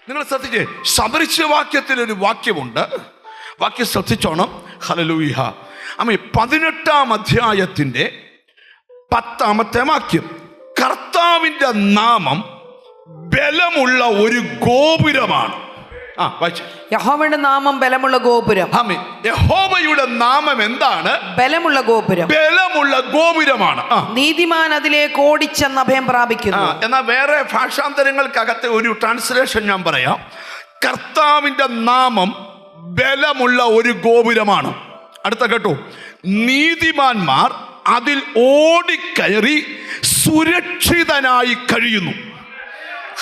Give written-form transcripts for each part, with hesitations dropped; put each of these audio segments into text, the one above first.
നിങ്ങൾ ശ്രദ്ധിച്ചേ, സദൃശവാക്യത്തിൽ ഒരു വാക്യമുണ്ട്. വാക്യം ശ്രദ്ധിച്ചോണം. ഹല്ലേലൂയ. ആമേൻ. 18-ാം അധ്യായത്തിന്റെ 10-ാമത്തെ വാക്യം. കർത്താവിന്റെ നാമം ബലമുള്ള ഒരു ഗോപുരമാണ്. വായിച്ചു. യഹോവയുടെ നാമം ബലമുള്ള ഗോപുരം. ആമേൻ. യഹോവയുടെ നാമം എന്താണ്? ബലമുള്ള ഗോപുരം. ബലമുള്ള ഗോപുരമാണ്. നീതിമാൻ അതിലേക്ക് ഓടിച്ചെന്ന് അഭയം പ്രാപിക്കുന്നു. എന്നാൽ വേറെ ഭാഷാന്തരങ്ങൾക്കകത്തെ ഒരു ട്രാൻസ്ലേഷൻ ഞാൻ പറയാം. കർത്താവിന്റെ നാമം ബലമുള്ള ഒരു ഗോപുരമാണ്. അടുത്ത കേട്ടോ, നീതിമാന്മാർ അതിൽ ഓടിക്കയറി സുരക്ഷിതനായി കഴിയുന്നു.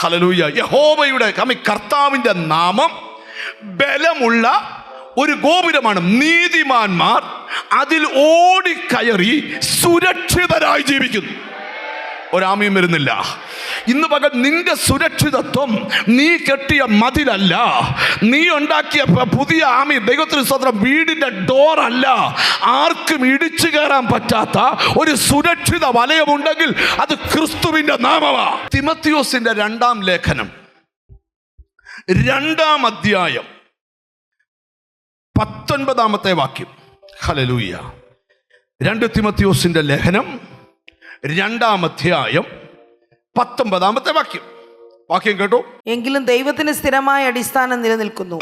ഹല്ലേലൂയ. യഹോവയുടെ കർത്താവിന്റെ നാമം ബലമുള്ള ഒരു ഗോപുരമാണ്. നീതിമാന്മാർ അതിൽ ഓടിക്കയറി സുരക്ഷിതരായി ജീവിക്കുന്നു. ഒരാമയും വരുന്നില്ല. ഇന്ന് പകൽ നിന്റെ സുരക്ഷിതത്വം നീ കെട്ടിയ മതിലല്ല, നീ ഉണ്ടാക്കിയ പുതിയ ദൈവത്തിന് സ്വന്തം വീടിന്റെ ഡോറല്ല, ആർക്കും ഇടിച്ചു കയറാൻ പറ്റാത്ത ഒരു സുരക്ഷിത വലയമുണ്ടെങ്കിൽ അത് ക്രിസ്തുവിന്റെ നാമമാ. തിമത്തിയോസിന്റെ 2-ാം ലേഖനം 2-ാം അധ്യായം 19-ാമത്തെ വാക്യം. ഹല്ലേലൂയ. 2 തിമത്തിയോസിന്റെ ലേഖനം 2-ാം അധ്യായം 19-ാമത്തെ വാക്യം. വാക്യം കേട്ടോ. എങ്കിലും ദൈവത്തിന് സ്ഥിരമായ അടിസ്ഥാനം നിലനിൽക്കുന്നു.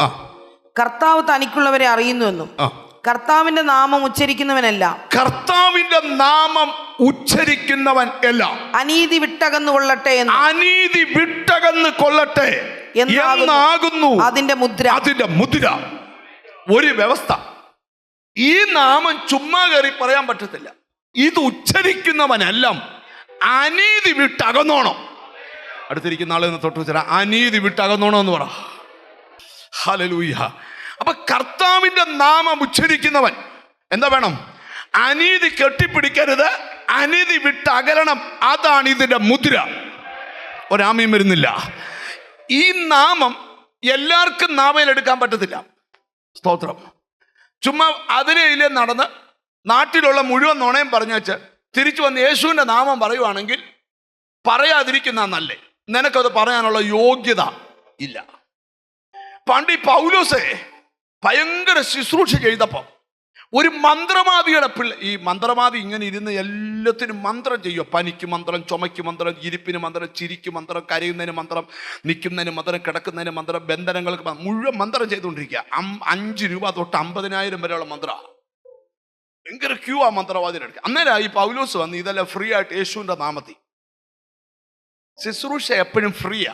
കർത്താവ് തനിക്കുള്ളവരെ അറിയുന്നുവെന്നും കർത്താവിന്റെ നാമം ഉച്ചരിക്കുന്നവനെല്ലാം കർത്താവിന്റെ നാമം ഉച്ചരിക്കുന്നവൻ എല്ലാം അനീതി വിട്ടകന്നു കൊള്ളട്ടെ എന്ന് അനീതി വിട്ടകന്ന് കൊള്ളട്ടെ എന്നാകുന്നു അതിന്റെ മുദ്ര. അതിന്റെ മുദ്ര. ഒരു വ്യവസ്ഥ. ഈ നാമം ചുമ്മാ കയറി പറയാൻ പറ്റത്തില്ല. ഇത് ഉച്ചരിക്കുന്നവനെല്ലാം അനീതി വിട്ടകന്നോണം. അടുത്തിരിക്കുന്ന ആളെ തൊട്ട് വെച്ചാൽ അനീതി വിട്ടകന്നോണം എന്ന് പറ. ഹല്ലേലൂയ. അപ്പൊ കർത്താവിന്റെ നാമം ഉച്ചരിക്കുന്നവൻ എന്താ വേണം? അനീതി കെട്ടിപ്പിടിക്കരുത്, അനീതി വിട്ടകരണം. അതാണ് ഇതിന്റെ മുദ്ര. ഒരാമയും വരുന്നില്ല. ഈ നാമം എല്ലാവർക്കും നാമയിൽ എടുക്കാൻ പറ്റത്തില്ല. സ്തോത്രം. ചുമ്മാ അതിനെ നടന്ന് നാട്ടിലുള്ള മുഴുവൻ നുണയും പറഞ്ഞേച്ച് തിരിച്ചു വന്ന് യേശുവിൻ്റെ നാമം പറയുവാണെങ്കിൽ പറയാതിരിക്കുന്ന നല്ലേ. നിനക്കത് പറയാനുള്ള യോഗ്യത ഇല്ല. പണ്ട് ഈ പൗലോസെ ഭയങ്കര ശുശ്രൂഷ ചെയ്തപ്പോൾ ഒരു മന്ത്രവാദിയുടെ ഈ മന്ത്രവാദി ഇങ്ങനെ ഇരുന്ന് എല്ലാത്തിനും മന്ത്രം ചെയ്യുക. പനിക്ക് മന്ത്രം, ചുമയ്ക്ക് മന്ത്രം, ഇരിപ്പിന് മന്ത്രം, ചിരിക്ക് മന്ത്രം, കരയുന്നതിന് മന്ത്രം, നിൽക്കുന്നതിന് മന്ത്രം, കിടക്കുന്നതിന് മന്ത്രം, ബന്ധനങ്ങൾക്ക് മുഴുവൻ മന്ത്രം ചെയ്തുകൊണ്ടിരിക്കുക. 5 രൂപ തൊട്ട് 50,000 വരെയുള്ള മന്ത്രമാണ്. ഭയങ്കര ക്യൂ ആ മന്ത്രവാദിയുടെ. അന്നേരം ഈ പൗലോസ് വന്ന് ഇതെല്ലാം ഫ്രീ ആയിട്ട് യേശുവിൻ്റെ നാമത്തിൽ. ശുശ്രൂഷ എപ്പോഴും ഫ്രീയാ.